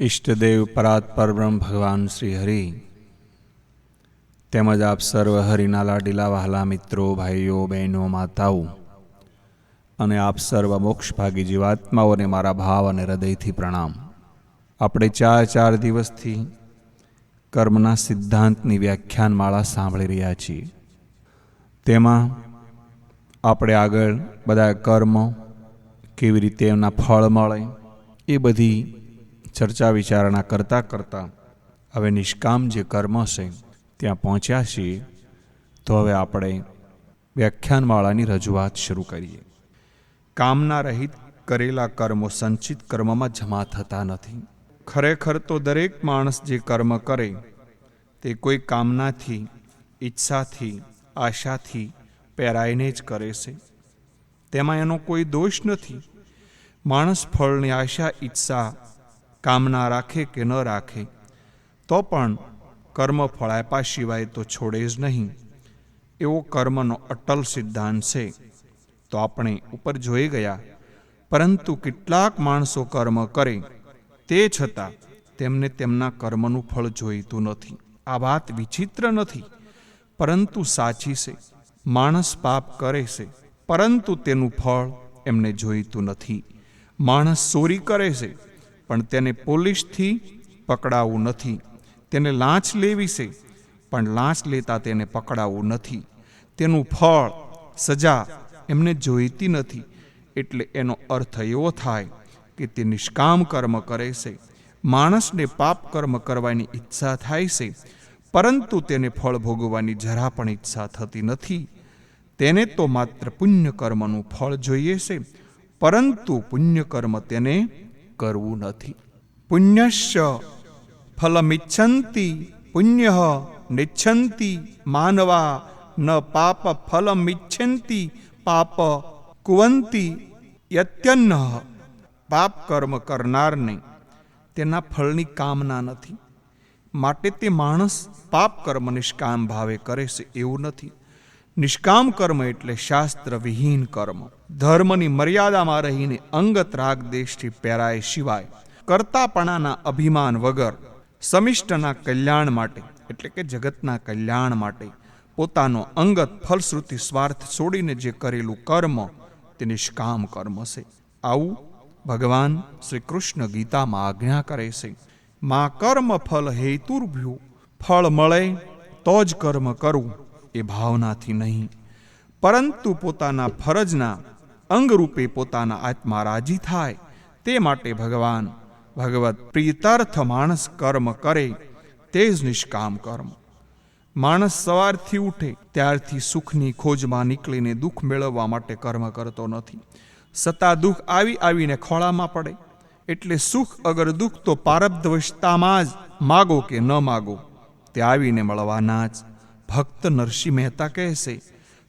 ઈષ્ટદેવ પરાત્પર બ્રહ્મ ભગવાન શ્રી હરિ તેમજ આપ સર્વ હરિના લાડીલા વહાલા મિત્રો, ભાઈઓ, બહેનો, માતાઓ અને આપ સર્વ મોક્ષભાગી જીવાત્માઓને મારા ભાવ અને હૃદયથી પ્રણામ. આપણે ચાર દિવસથી કર્મના સિદ્ધાંતની વ્યાખ્યાનમાળા સાંભળી રહ્યા છીએ. તેમાં આપણે આગળ બધા કર્મ કેવી રીતે એમના ફળ મળે એ બધી ચર્ચા વિચારણા કરતાં હવે નિષ્કામ જે કર્મ છે ત્યાં પહોંચ્યા છીએ. તો હવે આપણે વ્યાખ્યાનમાળાની રજૂઆત શરૂ કરીએ. કામના રહિત કરેલા કર્મો સંચિત કર્મમાં જમા થતા નથી. ખરેખર તો દરેક માણસ જે કર્મ કરે તે કોઈ કામનાથી, ઈચ્છાથી, આશાથી પહેરાઈને જ કરે છે. તેમાં એનો કોઈ દોષ નથી. માણસ ફળની આશા, ઈચ્છા, કામના રાખે કે ન રાખે તો પણ કર્મ ફળ આપ્યા સિવાય તો છોડે જ નહીં. એવો કર્મનો અટલ સિદ્ધાંત છે. તો આપણે ઉપર જોઈ ગયા. પરંતુ કેટલાક માણસો કર્મ કરે તે છતાં તેમને તેમના કર્મનું ફળ જોઈતું નથી. આ વાત વિચિત્ર નથી, પરંતુ સાચી છે. માણસ પાપ કરે છે, પરંતુ તેનું ફળ એમને જોઈતું નથી. માણસ ચોરી કરે છે, પણ તેને પોલીસથી પકડાવવું નથી. તેને લાંચ લેવી છે, પણ લાંચ લેતા તેને પકડાવવું નથી. તેનું ફળ, સજા એમને જોઈતી નથી. એટલે એનો અર્થ એવો થાય કે તે નિષ્કામ કર્મ કરે છે. માણસને પાપ કર્મ કરવાની ઈચ્છા થાય છે, પરંતુ તેને ફળ ભોગવવાની જરા પણ ઈચ્છા થતી નથી. તેને તો માત્ર પુણ્ય કર્મનું ફળ જોઈએ છે, પરંતુ પુણ્ય કર્મ તેને કરવું નથી. પુણ્યસ્ય ફલમિચ્છન્તિ પુણ્ય નિચ્છન્તિ માનવા ન પાપ ફલમિચ્છન્તિ પાપ કુવંતી યત્યન્ન. પાપ કર્મ કરનારને તેના ફળની કામના નથી, માટે તે માણસ પાપ કર્મ નિષ્કામ ભાવે કરે છે એવું નથી. નિષ્કામ કર્મ એટલે શાસ્ત્ર વિહીન કર્મ. ધર્મની મર્યાદામાં રહીને અંગત રાગ દેશથી પહેરાય સિવાય, કર્તાપણાના અભિમાન વગર, સમિષ્ટના કલ્યાણ માટે એટલે કે જગતના કલ્યાણ માટે પોતાનો અંગત ફલશ્રુતિ સ્વાર્થ છોડીને જે કરેલું કર્મ તે નિષ્કામ કર્મ છે. આવું ભગવાન શ્રી કૃષ્ણ ગીતામાં આજ્ઞા કરે છે. માં કર્મ ફલ હેતુર્ભ્યું. ફળ મળે તો જ કર્મ કરવું એ ભાવનાથી નહીં, પરંતુ પોતાના ફરજના અંગરૂપે પોતાના આત્મા રાજી થાય તે માટે ભગવાન ભગવત પ્રિયતાર્થ માણસ કર્મ કરે તે જ નિષ્કામ કર્મ. માણસ સવારથી ઉઠે ત્યારથી સુખની ખોજમાં નીકળીને દુઃખ મેળવવા માટે કર્મ કરતો નથી. સતા દુઃખ આવીને ખોળામાં પડે. એટલે સુખ અગર દુઃખ તો પારબ્ધવશતામાં જ માગો કે ન માગો તે આવીને મળવાના જ. ભક્ત નરસિંહ મહેતા કહેશે,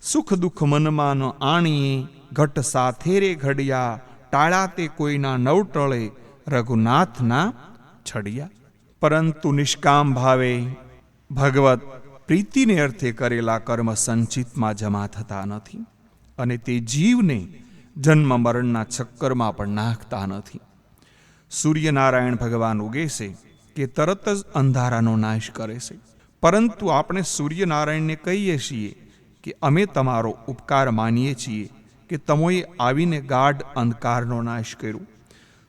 સુખ દુઃખ મનમાં ન આણીએ, ઘટ સાથે રે ઘડિયા, ટાળા તે કોઈના નવ ટળે, રઘુનાથના છડિયા. પરંતુ નિષ્કામ ભાવે ભગવત પ્રીતિને અર્થે કરેલા કર્મ સંચિતમાં જમા થતા નથી, અને તે જીવને જન્મ મરણના ચક્કરમાં પણ નાખતા નથી. સૂર્યનારાયણ ભગવાન ઉગે છે કે તરત જ અંધારાનો નાશ કરે છે, પરંતુ આપણે સૂર્યનારાયણને કહીએ છીએ કે અમે તમારો ઉપકાર માનીએ છીએ કે તમોએ આવીને ગાઢ અંધકારનો નાશ કર્યો.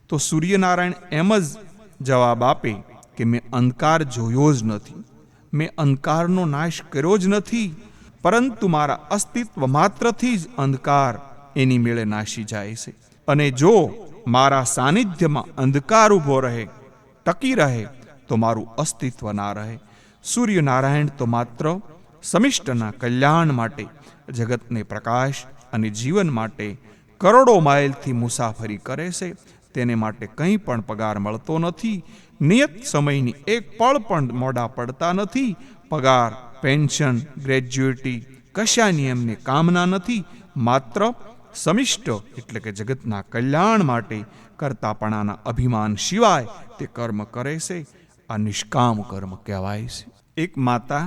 તો સૂર્યનારાયણ એમ જ જવાબ આપે કે મેં અંધકાર જોયો જ નથી, મેં અંધકારનો નાશ કર્યો જ નથી, પરંતુ મારા અસ્તિત્વ માત્રથી જ અંધકાર એની મેળે નાશી જાય છે. અને જો મારા સાનિધ્યમાં અંધકાર ઊભો રહે, ટકી રહે, તો મારું અસ્તિત્વ ના રહે. સૂર્યનારાયણ તો માત્ર સમિષ્ટના કલ્યાણ માટે, જગતને પ્રકાશ અને જીવન માટે કરોડો માઇલથી મુસાફરી કરે છે. તેને માટે કંઈ પણ પગાર મળતો નથી. નિયત સમયની એક પળ પણ મોડા પડતા નથી. પગાર, પેન્શન, ગ્રેજ્યુએટી કશાની એમને કામના નથી. માત્ર સમિષ્ટ એટલે કે જગતના કલ્યાણ માટે કરતાપણાના અભિમાન સિવાય તે કર્મ કરે છે. આ નિષ્કામ કર્મ કહેવાય છે. એક માતા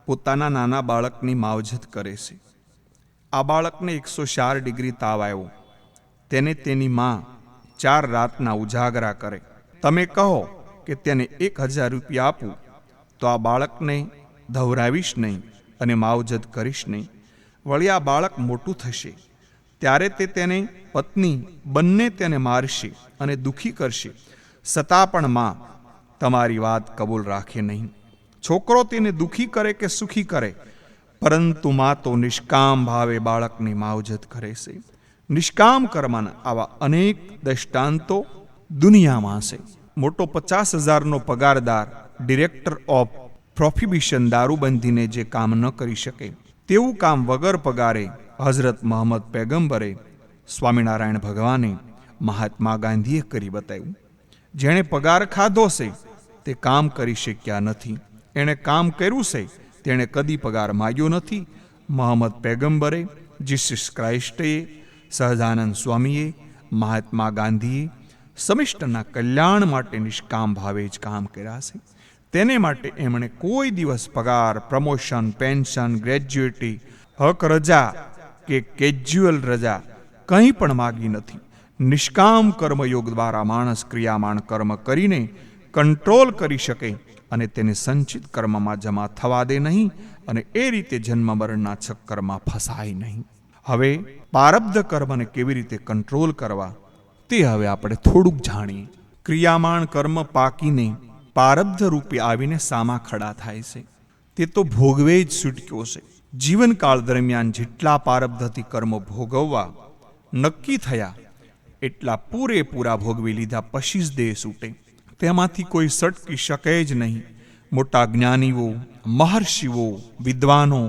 પોતાના નાના બાળકની માવજત કરે છે. આ બાળકને 104 ડિગ્રી તાવ આવ્યો. તેને તેની માં 4 રાતના ઉજાગરા કરે. તમે કહો કે તેને 1000 રૂપિયા આપું તો આ બાળકને ધવરાવીશ નહીં અને માવજત કરીશ નહીં. વળી આ બાળક મોટું થશે ત્યારે તેને પત્ની બંને તેને મારશે અને દુઃખી કરશે, છતાં પણ માં તમારી વાત કબૂલ રાખે નહીં. છોકરો તેને દુઃખી કરે કે સુખી કરે, પરંતુ માં તો નિષ્કામ ભાવે બાળકની માવજત કરે છે. નિષ્કામ કર્મના આવા અનેક દ્રષ્ટાંતો દુનિયામાં છે. મોટો 50,000નો પગારદાર ડિરેક્ટર ઓફ પ્રોહિબિશન દારૂબંધીને જે કામ ન કરી શકે તેવું કામ વગર પગારે હઝરત મોહમ્મદ પૈગંબરે, સ્વામિનારાયણ ભગવાને, મહાત્મા ગાંધીએ કરી બતાવ્યું. જેણે પગાર ખાધો છે તે કામ કરી શક્યા નથી. એણે કામ કર્યું છે તેણે કદી પગાર માગ્યો નથી. મોહમ્મદ પૈગંબરે, જીસસ ક્રાઇસ્ટે, સહજાનંદ સ્વામીએ, મહાત્મા ગાંધીએ સમિષ્ટના કલ્યાણ માટે નિષ્કામ ભાવે જ કામ કર્યા છે. તેને માટે એમણે કોઈ દિવસ પગાર, પ્રમોશન, પેન્શન, ગ્રેજ્યુએટી, હક રજા કે કેજ્યુઅલ રજા કંઈ પણ માગી નથી. નિષ્કામ કર્મયોગ દ્વારા માણસ ક્રિયામાન કર્મ કરીને કંટ્રોલ કરી શકે અને તેને સંચિત કર્મમાં જમા થવા દે નહીં અને એ રીતે જન્મ મરણના ચક્કરમાં ફસાય નહીં. હવે પ્રારબ્ધ કર્મને કેવી રીતે કંટ્રોલ કરવા તે હવે આપણે થોડુંક જાણીએ. ક્રિયામાન કર્મ પાકીને પ્રારબ્ધ રૂપે આવીને સામા ખડા થાય છે. તે તો ભોગવે જ છૂટક્યો છે. જીવનકાળ દરમિયાન જેટલા પ્રારબ્ધથી કર્મ ભોગવવા નક્કી થયા એટલા પૂરેપૂરા ભોગવી લીધા પછી જ દેહ છૂટે. તેમાંથી કોઈ સટકી શકે જ નહીં. મોટા જ્ઞાનીઓ, મહર્ષિઓ, વિદ્વાનો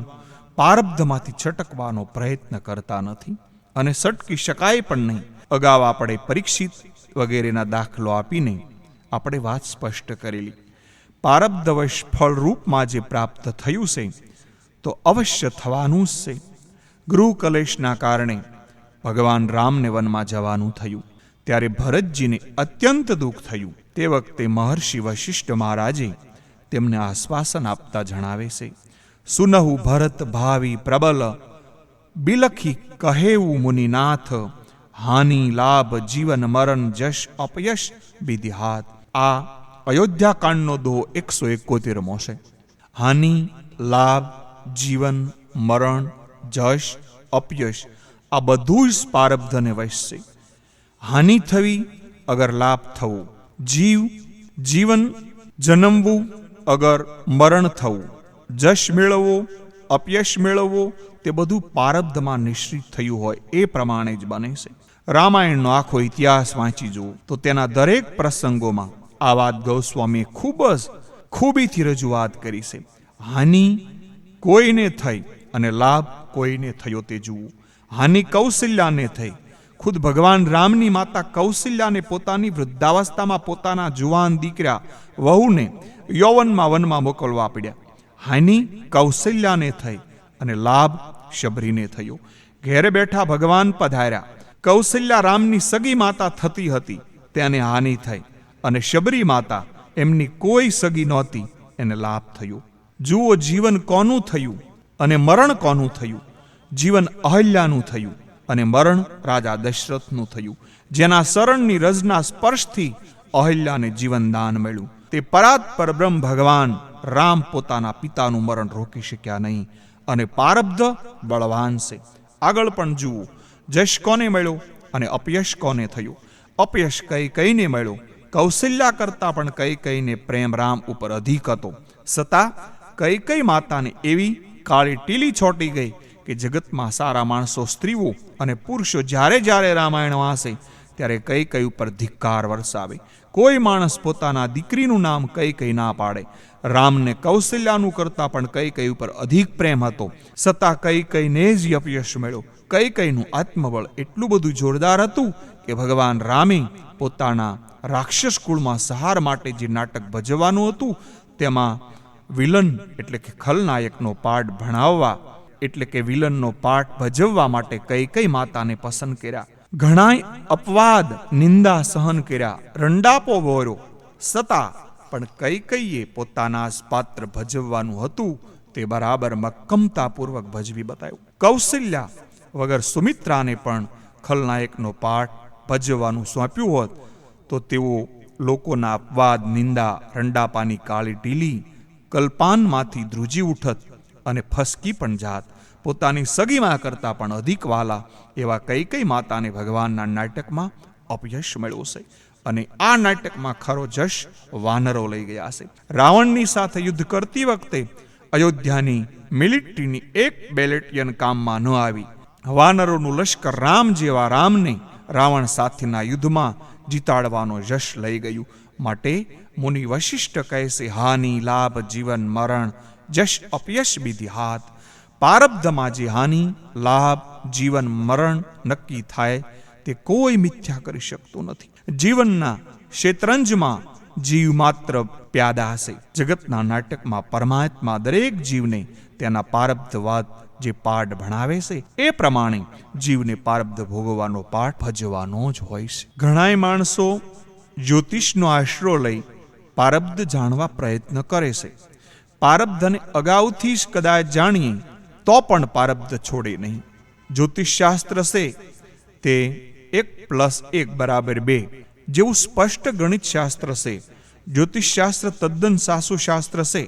પ્રારબ્ધમાંથી છટકવાનો પ્રયત્ન કરતા નથી અને સટકી શકાય પણ નહીં. અગાઉ આપણે પરીક્ષિત વગેરેના દાખલો આપીને આપણે વાત સ્પષ્ટ કરેલી. પ્રારબ્ધવશ ફળરૂપમાં જે પ્રાપ્ત થયું છે તો અવશ્ય થવાનું જ છે. ગૃહ કલેશના કારણે ભગવાન રામને વનમાં જવાનું થયું ત્યારે ભરતજીને અત્યંત દુઃખ થયું. તે વખતે મહર્ષિ વશિષ્ઠ મહારાજે તેમને આશ્વાસન આપતા જણાવે છે, સુનહુ ભરત ભાવિ પ્રબલ બિલખી કહેવું મુનિનાથ, હાનિ લાભ જીવન મરણ જશ અપયશ વિધિહાત. આ અયોધ્યાકાંડનો દોહો 171મો છે. હાનિ, લાભ, જીવન, મરણ, જશ, અપયશ આ બધું જ પ્રારબ્ધને વશ છે. હાનિ થવી અગર લાભ થવું, જીવન જન્મવું અગર મરણ થવું, જશ મેળવવો, અપયશ મેળવવો તે બધું પ્રારબ્ધમાં નિશ્ચિત થયું હોય એ પ્રમાણે જ બને છે. રામાયણનો આખો ઇતિહાસ વાંચી જુઓ તો તેના દરેક પ્રસંગોમાં આ વાત ગોસ્વામીએ ખૂબ જ ખૂબીથી રજૂઆત કરી છે. હાનિ કોઈને થઈ અને લાભ કોઈને થયો તે જુઓ. હાનિ કૌશલ્યાને થઈ. ખુદ ભગવાન રામની માતા કૌશલ્યાને પોતાની વૃદ્ધાવસ્થામાં પોતાના જુવાન દીકરા વહુને યૌવનમાં વનમાં મોકલવા પડ્યા. હાનિ કૌશલ્યાને થઈ અને લાભ શબરીને થયો. ઘેરે બેઠા ભગવાન પધાર્યા. કૌશલ્યા રામની સગી માતા થતી હતી તેને હાનિ થઈ અને શબરી માતા એમની કોઈ સગી નહોતી એને લાભ થયો. જુઓ જીવન કોનું થયું અને મરણ કોનું થયું. જીવન અહલ્યાનું થયું અને મરણ રાજા દશરથનું થયું. જેના શરણની રજના સ્પર્શથી અહલ્યાને જીવન દાન મળ્યું. તે પરાત પરબ્રહ્મ ભગવાન રામ પોતાના પિતાનું મરણ રોકી શક્યા નહીં અને પ્રારબ્ધ બળવાન છે. આગળ પણ જુઓ જશ કોને મળ્યો અને અપયશ કોને થયું. અપયશ કૈકેયીને મળ્યો. કૌશલ્યા કરતા પણ કૈકેયીને પ્રેમ રામ ઉપર અધિક હતો. છતાં કૈકેયી માતાને એવી કાળી ટીલી છોટી ગઈ કે જગતમાં સારા માણસો, સ્ત્રીઓ અને પુરુષો જ્યારે જ્યારે રામાયણ વાંચે ત્યારે કૈકેયી ઉપર ધિક્કાર વરસાવે. કોઈ માણસ પોતાના દીકરીનું નામ કૈકેયી ના પાડે. રામને કૌશલ્યાનું કરતા પણ કૈકેયી ઉપર અધિક પ્રેમ હતો. છતાં કૈકેયીને જ અપયશ મળ્યો. કૈકેયીનું આત્મબળ એટલું બધું જોરદાર હતું કે ભગવાન રામે પોતાના રાક્ષસ કુળમાં સહાર માટે જે નાટક ભજવવાનું હતું તેમાં વિલન એટલે કે ખલનાયકનો પાઠ ભણાવવા એટલે કે વિલનનો પાઠ ભજવવા માટે કૈકેયી માતાને પસંદ કર્યા. ઘણાય અપવાદ નિંદા સહન કર્યા, રંડાપો વોર્યો, છતાં પણ કૈકેયીએ પોતાના જ પાત્ર ભજવવાનું હતું તે બરાબર મક્કમતાપૂર્વક ભજવી બતાવ્યું. કૌશલ્યા વગર સુમિત્રાને પણ ખલનાયકનો પાઠ ભજવવાનું સોંપ્યું હોત તો તેઓ લોકોના અપવાદ, નિંદા, રંડાપાની કાળી ટીલી કલ્પાનમાંથી ધ્રુજી ઉઠત અને ફસકી પણ જાત. પોતાની સગીમાં કરતાં પણ અધિક વાલા એવા કઈ માતાને ભગવાનના નાટકમાં અપયશ મળ્યું છે. અને આ નાટકમાં ખરો જશ વાનરો લઈ ગયા છે. રાવણની સાથે યુદ્ધ કરતી વખતે અયોધ્યાની મિલિટરીની એક બેલેટિયન કામમાં ન આવી. વાનરોનું લશ્કર રામ જેવા રામને રાવણ સાથેના યુદ્ધમાં જીતાડવાનો યશ લઈ ગયું. માટે મુનિ વશિષ્ઠ કહે છે, હાનિ લાભ જીવન મરણ જશ અપયશ વિધિ હાથ. પારબ્ધમાં જે હાનિ લાભ જીવન મરણ નક્કી થાય તે કોઈ મિથ્યા કરી શકતું નથી. જીવનના શેતરંજમાં જીવ માત્ર પ્યાદા હશે. જગતના નાટકમાં પરમાત્મા દરેક જીવને તેના પારબ્ધવાદ જે પાઠ ભણાવે છે એ પ્રમાણે જીવને પારબ્ધ ભોગવવાનો પાઠ ભજવાનો જ હોય છે. ઘણાય માણસો જ્યોતિષનો આશરો લઈ પારબ્ધ જાણવા પ્રયત્ન કરે છે. પારબ્ધને અગાઉથી જ કદાચ જાણીએ તો પણ પારબ્ધ છોડે નહીં. જ્યોતિષશાસ્ત્ર છે તે 1+1 2 જેવું સ્પષ્ટ ગણિત શાસ્ત્ર છે. જ્યોતિષશાસ્ત્ર તદ્દન સાસુ શાસ્ત્ર છે,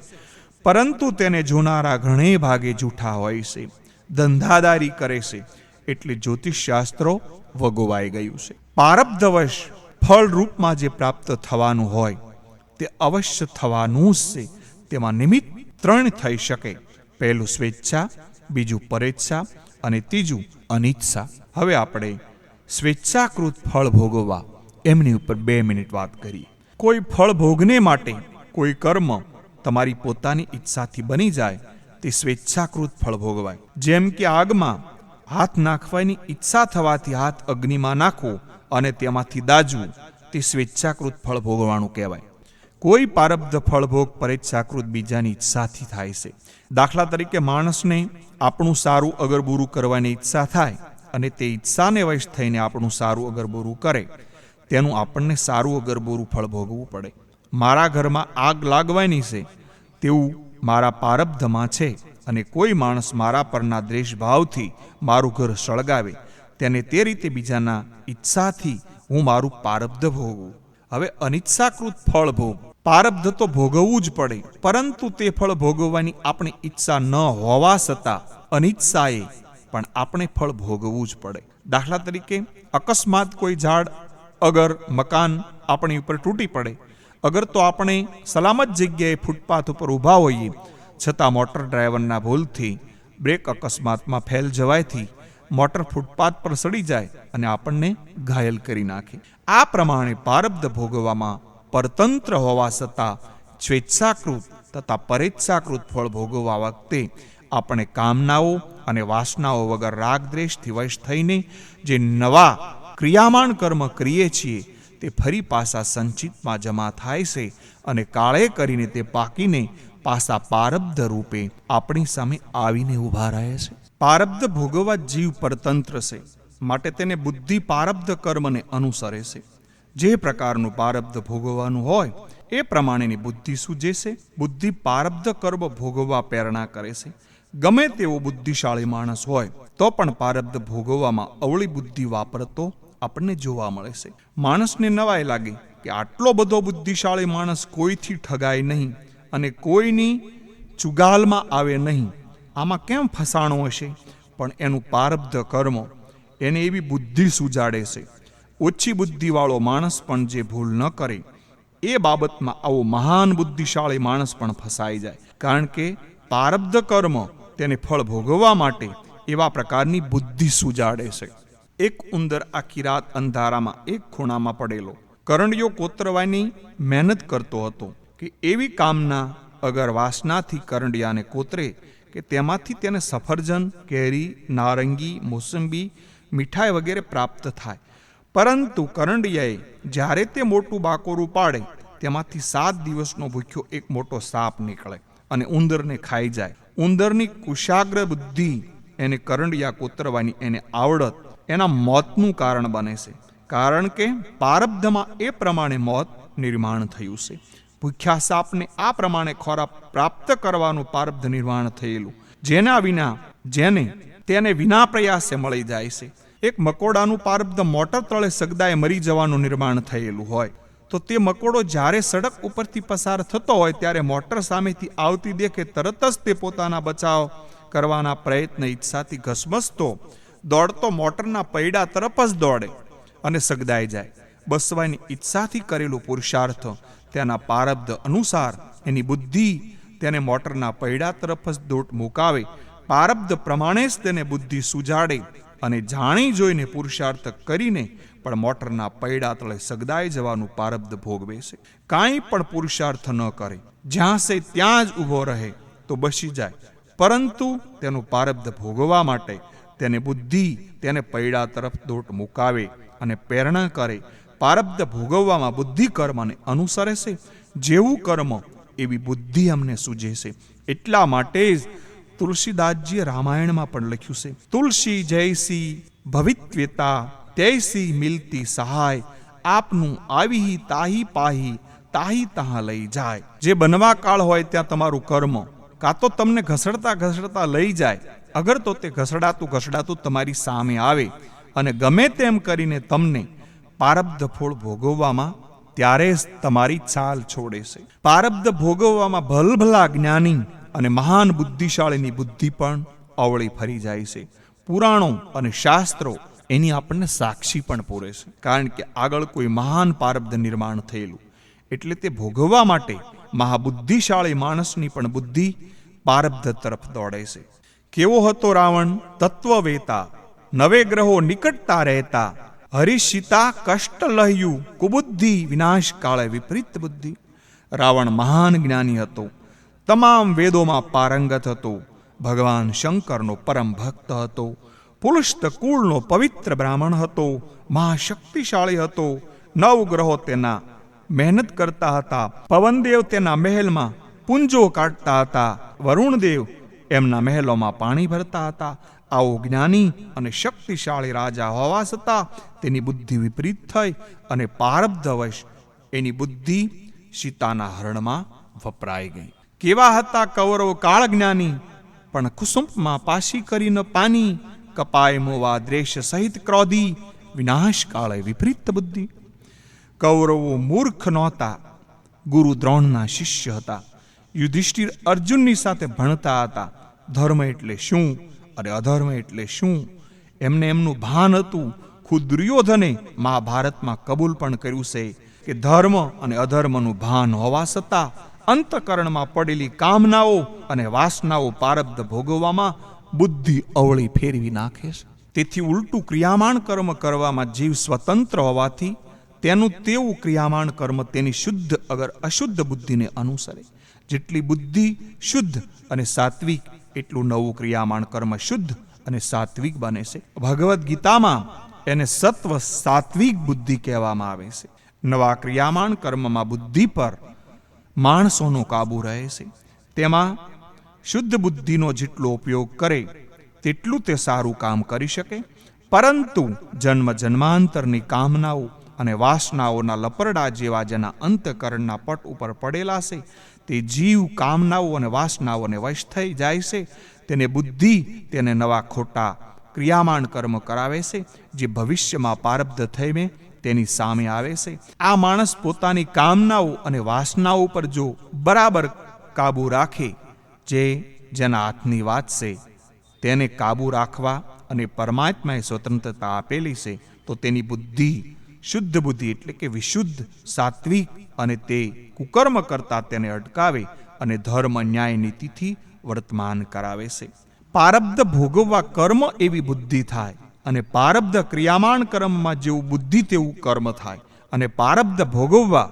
પરંતુ તેને જોનારા ઘણે ભાગે જૂઠા હોય છે, ધંધાદારી કરે છે, એટલે જ્યોતિષશાસ્ત્રો વગોવાઈ ગયું છે. પારબ્ધવશ ફળ રૂપમાં જે પ્રાપ્ત થવાનું હોય તે અવશ્ય થવાનું જ છે. તેમાં નિમિત્ત 3 થઈ શકે. પહેલું સ્વેચ્છા, બીજું પરેચ્છા અને ત્રીજું અનિચ્છા. હવે આપણે સ્વેચ્છાકૃત ફળ ભોગવવા એમની ઉપર 2 મિનિટ વાત કરીએ. કોઈ ફળ ભોગને માટે કોઈ કર્મ તમારી પોતાની ઈચ્છાથી બની જાય તે સ્વેચ્છાકૃત ફળ ભોગવાય. જેમ કે આગમાં હાથ નાખવાની ઈચ્છા થવાથી હાથ અગ્નિમાં નાખવો અને તેમાંથી દાજવું તે સ્વેચ્છાકૃત ફળ ભોગવાનું કહેવાય. કોઈ પારબ્ધ ફળભોગ પરેચ્છાકૃત બીજાની ઈચ્છાથી થાય છે. દાખલા તરીકે માણસને આપણું સારું અગર બુરું કરવાની ઈચ્છા થાય અને તે ઈચ્છાને વશ થઈને આપણું સારું અગર બુરું કરે, તેનું આપણને સારું અગર બુરું ફળ ભોગવવું પડે. મારા ઘરમાં આગ લાગવાની છે તેવું મારા પારબ્ધમાં છે અને કોઈ માણસ મારા પરના દ્વેષભાવથી મારું ઘર સળગાવે, તેને તે રીતે બીજાના ઈચ્છાથી હું મારું પારબ્ધ ભોગવું. હવે અનિચ્છાકૃત ફળ ભોગ. પારબ્ધ તો ભોગવવું જ પડે, પરંતુ તે ફળ ભોગવવાની આપણી ઈચ્છા ન હોવા છતાં અનિચ્છાએ પણ આપણે ફળ ભોગવવું જ પડે. દાખલા તરીકે અકસ્માત કોઈ ઝાડ અગર મકાન આપણી ઉપર તૂટી પડે, અગર તો આપણે સલામત જગ્યાએ ફૂટપાથ ઉપર ઊભા હોઈએ, છતાં મોટર ડ્રાઈવરના ભૂલથી બ્રેક અકસ્માતમાં ફેલ જવાયથી મોટર ફૂટપાથ પર સડી જાય અને આપણને ઘાયલ કરી નાખે. આ પ્રમાણે પારબ્ધ ભોગવવામાં પરતંત્ર હોવા છતાં સ્વેચ્છાકૃત તથા પરેચ્છાકૃત ફળ ભોગવવા વખતે આપણે કામનાઓ અને વાસનાઓ વગર રાગદ્વેષથી વશ થઈને જે નવા ક્રિયામાન કર્મ કરીએ છીએ તે ફરી પાછા સંચિતમાં જમા થાય છે અને કાળે કરીને તે પાકીને પાછા પારબ્ધ રૂપે આપણી સામે આવીને ઊભા રહે છે. પારબ્ધ ભોગવવા જીવ પરતંત્ર છે, માટે તેને બુદ્ધિ પારબ્ધ કર્મને અનુસરે છે. જે પ્રકારનું પારબ્ધ ભોગવવાનું હોય એ પ્રમાણેની બુદ્ધિ સૂજે છે. બુદ્ધિ પારબ્ધ કર્મ ભોગવવા પ્રેરણા કરે છે. ગમે તેવો બુદ્ધિશાળી માણસ હોય તો પણ પારબ્ધ ભોગવવામાં અવળી બુદ્ધિ વાપરતો આપણને જોવા મળે છે. માણસને નવાઈ લાગે કે આટલો બધો બુદ્ધિશાળી માણસ કોઈથી ઠગાય નહીં અને કોઈની ચુગાલમાં આવે નહીં, આમાં કેમ ફસાણો હશે? પણ એનું પારબ્ધ કર્મ એને એવી બુદ્ધિ સુજાડે છે. ઓછી બુદ્ધિવાળો માણસ પણ જે ભૂલ ન કરે એ બાબતમાં આવો મહાન બુદ્ધિશાળી માણસ પણ ફસાઈ જાય, કારણ કે પારબ્ધ કર્મ તેને ફળ ભોગવવા માટે એવા પ્રકારની બુદ્ધિ સુજાડે છે. એક ઉંદર આખી રાત અંધારામાં એક ખૂણામાં પડેલો કરંડિયો કોતરવાની મહેનત કરતો હતો કે એવી કામના અગર વાસનાથી કરંડિયાને કોતરે કે તેમાંથી તેને સફરજન, કેરી, નારંગી, મોસંબી, મીઠાઈ વગેરે પ્રાપ્ત થાય. પરંતુ કરંડિયાએ જ્યારે તે મોટું બાકોરું પાડે તેમાંથી 7 દિવસનો ભૂખ્યો એક મોટો સાપ નીકળે અને ઉંદરને ખાઈ જાય. ઉંદરની કુશાગ્ર બુદ્ધિ એને કરંડિયા કોતરવાની એને આવડત એના મોતનું કારણ બને છે, કારણ કે પારબ્ધમાં એ પ્રમાણે મોત નિર્માણ થયું છે. ભૂખ્યા સાપને આ પ્રમાણે ખોરાક પ્રાપ્ત કરવાનું પારબ્ધ નિર્માણ થયેલું, જેને તેને વિના પ્રયાસે મળી જાય છે. એક મકોડાનું પારબ્ધ મોટર તળે સગદાએ મરી જવાનું નિર્માણ થયેલું હોય તો તે મકોડો જ્યારે સડક ઉપરથી પસાર થતો હોય ત્યારે મોટર સામેથી આવતી દેખે તરત જ તે પોતાના બચાવ કરવાના પ્રયત્ન ઈચ્છાથી ઘસમસતો દોડતો મોટરના પૈડા તરફ જ દોડે અને સગદાઈ જાય. બસવાની ઈચ્છાથી કરેલું પુરુષાર્થ તેના પારબ્ધ અનુસાર એની બુદ્ધિ તેને મોટરના પૈડા તરફ જ દોટ મુકાવે. પારબ્ધ પ્રમાણે જ તેને બુદ્ધિ સુજાડે અને જાણી જોઈને પુરુષાર્થ કરીને પણ મોટરના પૈડા તળે સગદાઈ જવાનું પારબ્ધ ભોગવે છે. કાંઈ પણ પુરુષાર્થ ન કરે, જ્યાં છે ત્યાં જ ઊભો રહે તો બસી જાય, પરંતુ તેનું પારબ્ધ ભોગવવા માટે તેને બુદ્ધિ તેને પૈડા તરફ દોટ મુકાવે અને પ્રેરણા કરે. પારબ્ધ ભોગવવામાં બુદ્ધિ કર્મને અનુસરે છે. જેવું કર્મ એવી બુદ્ધિ અમને સૂજે છે. એટલા માટે જ તુલસીદાસજીએ રામાયણમાં પણ લખ્યું છે, તુલસી જૈસી ભવિત્વેતા તૈસી મિલતી સહાય, આપનું આવી તાહી પાહી તાહી તહાં લઈ જાય. જે બનવા કાળ હોય ત્યાં તમારું કર્મ કાં તો તમને ઘસડતા ઘસડતા લઈ જાય, અગર તો તે ઘસડાતું તમારી સામે આવે અને ગમે તેમ કરીને તમને પારબ્ધ ફળ ભોગવવામાં ત્યારે જ તમારી ચાલ છોડે છે. પારબ્ધ ભોગવવામાં ભલભલા જ્ઞાની અને મહાન બુદ્ધિશાળીની બુદ્ધિ પણ અવળી ફરી જાય છે. પુરાણો અને શાસ્ત્રો એની આપણને સાક્ષી પણ પૂરે છે, કારણ કે આગળ કોઈ મહાન પારબ્ધ નિર્માણ થયેલું, એટલે તે ભોગવવા માટે મહાબુદ્ધિશાળી માણસની પણ બુદ્ધિ પારબ્ધ તરફ દોડે છે. કેવો હતો રાવણ? તત્વવેતા, નવે ગ્રહો નિકટતા રહેતા, હરિશિતા કષ્ટ લહ્યું, કુબુદ્ધિ વિનાશ કાળે વિપરીત બુદ્ધિ. રાવણ મહાન જ્ઞાની હતો, તમામ વેદોમાં પારંગત હતો, ભગવાન શંકરનો પરમ ભક્ત હતો, પુલસ્ત કુળનો પવિત્ર બ્રાહ્મણ હતો, મહાશક્તિશાળી હતો. 9 ગ્રહો તેના મહેનત કરતા હતા, પવનદેવ તેના મહેલમાં પુંજો કાઢતા હતા, વરુણદેવ એમના મહેલોમાં પાણી ભરતા હતા. આવો જ્ઞાની અને શક્તિશાળી રાજા હોવા છતાં તેની બુદ્ધિ વિપરીત થઈ અને પારબ્ધવશ એની બુદ્ધિ સીતાના હરણમાં વપરાઈ ગઈ. કેવા હતા કૌરવ કાળ જ્ઞાની, પણ કુસુમમાં પાશી કરીને પાની, કપાય મોવા દ્વેષ સહિત ક્રોધી, વિનાશ કાળે વિપરીત બુદ્ધિ. કૌરવો મૂર્ખ નહોતા, ગુરુ દ્રોણના શિષ્ય હતા. યુધિષ્ઠિર અર્જુનની સાથે ભણતા હતા. ધર્મ એટલે શું અને અધર્મ એટલે શું એમને એમનું ભાન હતું. ખુદ દુર્યોધને મહાભારતમાં કબૂલ પણ કર્યું છે કે ધર્મ અને અધર્મનું ભાન હોવા છતાં અંતકરણમાં પડેલી કામનાઓ અને વાસનાઓ પારબ્ધ ભોગવવામાં બુદ્ધિ અવળી ફેરવી નાખે છે. તેથી ઉલટું ક્રિયામાણ કર્મ કરવામાં જીવ સ્વતંત્ર હોવાથી તેનું તેવું ક્રિયામાણ કર્મ તેની શુદ્ધ અગર અશુદ્ધ બુદ્ધિને અનુસરે. જેટલી બુદ્ધિ શુદ્ધ અને સાત્વિક એટલું નવું ક્રિયામાણ કર્મ શુદ્ધ અને સાત્વિક બને છે. ભગવદ્ ગીતામાં એને સત્વ સાત્વિક બુદ્ધિ કહેવામાં આવે છે. નવા ક્રિયામાણ કર્મમાં બુદ્ધિ પર માણસોનો કાબુ રહે છે. તેમાં શુદ્ધ બુદ્ધિનો જેટલો ઉપયોગ કરે તેટલું તે સારું કામ કરી શકે, પરંતુ જન્મ જન્માંતરની કામનાઓ અને વાસનાઓના લપરડા જેવા જેના અંતકરણના પટ ઉપર પડેલા છે તે જીવ કામનાઓ અને વાસનાઓને વશ થઈ જાય છે. તેને બુદ્ધિ તેને નવા ખોટા ક્રિયામાણ કર્મ કરાવે છે, જે ભવિષ્યમાં પારબ્ધ થઈને તેની સામે આવે છે. આ માણસ પોતાની કામનાઓ અને વાસનાઓ પર જો બરાબર કાબુ રાખે, જેના હાથની વાત છે તેને કાબુ રાખવા અને પરમાત્માએ સ્વતંત્રતા આપેલી છે, તો તેની બુદ્ધિ શુદ્ધ બુદ્ધિ એટલે કે વિશુદ્ધ સાત્વિક, અને તે કુકર્મ કરતા તેને અટકાવે અને ધર્મ ન્યાય નીતિથી વર્તમાન કરાવે છે. પારબ્ધ ભોગવવા કર્મ એવી બુદ્ધિ થાય, અને પારબ્ધ ક્રિયામાણ કર્મમાં જેવું બુદ્ધિ તેવું કર્મ થાય. અને પારબ્ધ ભોગવવા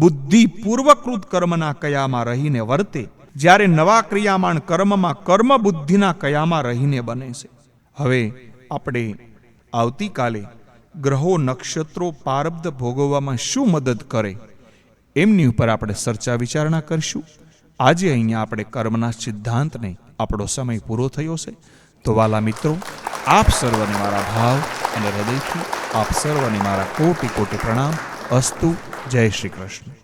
બુદ્ધિ પૂર્વકૃત કર્મના કયામાં રહીને વર્તે, જ્યારે નવા ક્રિયામાણ કર્મમાં કર્મ બુદ્ધિના કયામાં રહીને બને છે. હવે આપણે આવતીકાલે ગ્રહો નક્ષત્રો પારબ્ધ ભોગવવામાં શું મદદ કરે એમની ઉપર આપણે ચર્ચા વિચારણા કરીશું. આજે અહીંયા આપણે કર્મના સિદ્ધાંતને આપણો સમય પૂરો થયો છે. તો વાલા મિત્રો, આપ સર્વને મારા ભાવ અને હૃદયથી આપ સર્વને મારા કોટી કોટી પ્રણામ. અસ્તુ. જય શ્રી કૃષ્ણ.